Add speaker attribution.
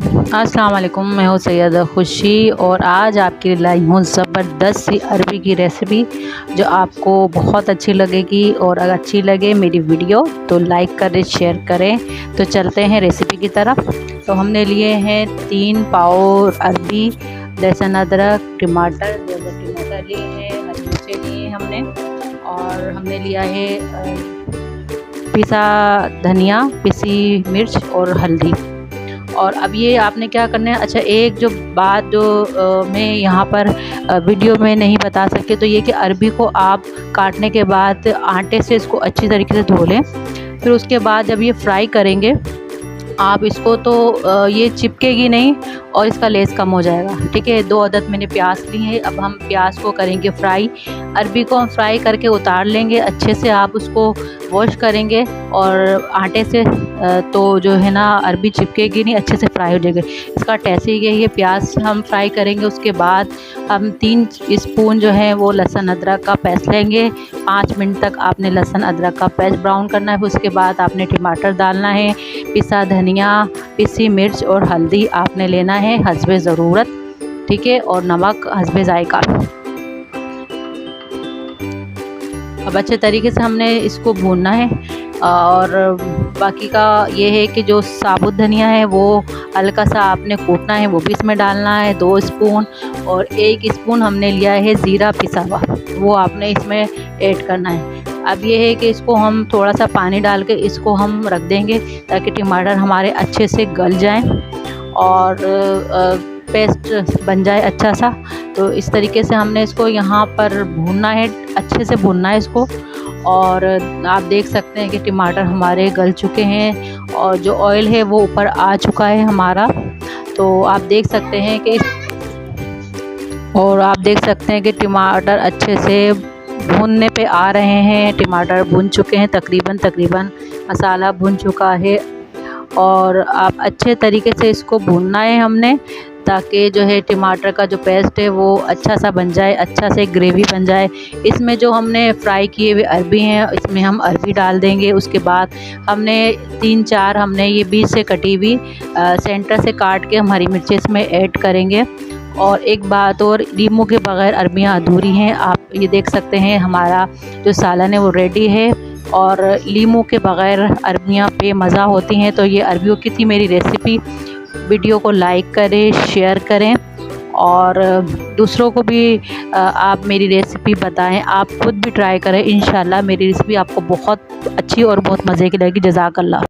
Speaker 1: अस्सलाम वालेकुम, मैं हूँ सैयदा खुशी और आज आपके लिए लाई हूँ ज़बरदस्त सी अरबी की रेसिपी जो आपको बहुत अच्छी लगेगी। और अगर अच्छी लगे मेरी वीडियो तो लाइक करें, शेयर करें। तो चलते हैं रेसिपी की तरफ। तो हमने लिए हैं 3 पाव अरबी, लहसुन, अदरक, टमाटर, 2 टमाटर लिए हैं, हरी मिर्चें लिए हमने, और हमने लिया है पिसा धनिया, पिसी मिर्च और हल्दी। और अब ये आपने क्या करना है, अच्छा एक जो बात जो मैं यहाँ पर वीडियो में नहीं बता सकती, तो ये कि अरबी को आप काटने के बाद आटे से इसको अच्छी तरीके से धो लें। फिर उसके बाद जब ये फ्राई करेंगे आप इसको तो ये चिपकेगी नहीं और इसका लेस कम हो जाएगा। ठीक है, 2 अदद मैंने प्याज ली है। अब हम प्याज को करेंगे फ्राई। अरबी को हम फ्राई करके उतार लेंगे अच्छे से। आप उसको वॉश करेंगे और आटे से तो जो है ना अरबी चिपकेगी नहीं, अच्छे से फ्राई हो जाएगी। इसका टेस्ट ही यही है। प्याज हम फ्राई करेंगे, उसके बाद हम 3 स्पून जो है वो लहसुन अदरक का पेस्ट लेंगे। 5 मिनट तक आपने लहसुन अदरक का पेस्ट ब्राउन करना है। उसके बाद आपने टमाटर डालना है, पिसा धनिया, पिसी मिर्च और हल्दी आपने लेना है हस्बे ज़रूरत। ठीक है, और नमक हस्बे जायका। अब अच्छे तरीके से हमने इसको भूनना है। और बाकी का ये है कि जो साबुत धनिया है वो हल्का सा आपने कूटना है, वो भी इसमें डालना है 2 स्पून। और 1 स्पून हमने लिया है ज़ीरा पिसा हुआ, वो आपने इसमें ऐड करना है। अब ये है कि इसको हम थोड़ा सा पानी डाल के इसको हम रख देंगे ताकि टमाटर हमारे अच्छे से गल जाएं और पेस्ट बन जाए अच्छा सा। तो इस तरीके से हमने इसको यहाँ पर भूनना है, अच्छे से भूनना है इसको। और आप देख सकते हैं कि टमाटर हमारे गल चुके हैं और जो ऑयल है वो ऊपर आ चुका है हमारा। तो आप देख सकते हैं कि टमाटर अच्छे से भूनने पे आ रहे हैं। टमाटर भून चुके हैं, तकरीबन मसाला भून चुका है। और आप अच्छे तरीके से इसको भूनना है हमने, ताकि जो है टमाटर का जो पेस्ट है वो अच्छा सा बन जाए, अच्छा से ग्रेवी बन जाए। इसमें जो हमने फ्राई किए हुए अरबी हैं इसमें हम अरबी डाल देंगे। उसके बाद हमने 3-4 हमने ये बीच से कटी हुई सेंटर से काट के हम हरी मिर्ची इसमें ऐड करेंगे। और एक बात और, लीमू के बग़ैर अरबियाँ अधूरी हैं। आप ये देख सकते हैं हमारा जो सालन है वो रेडी है और लीमू के बग़ैर अरबियाँ बेमज़ा होती हैं। तो ये अरबियों की थी मेरी रेसिपी। वीडियो को लाइक करें, शेयर करें और दूसरों को भी आप मेरी रेसिपी बताएं। आप खुद भी ट्राई करें, इंशाल्लाह मेरी रेसिपी आपको बहुत अच्छी और बहुत मज़े की लगेगी। जज़ाकल्लाह।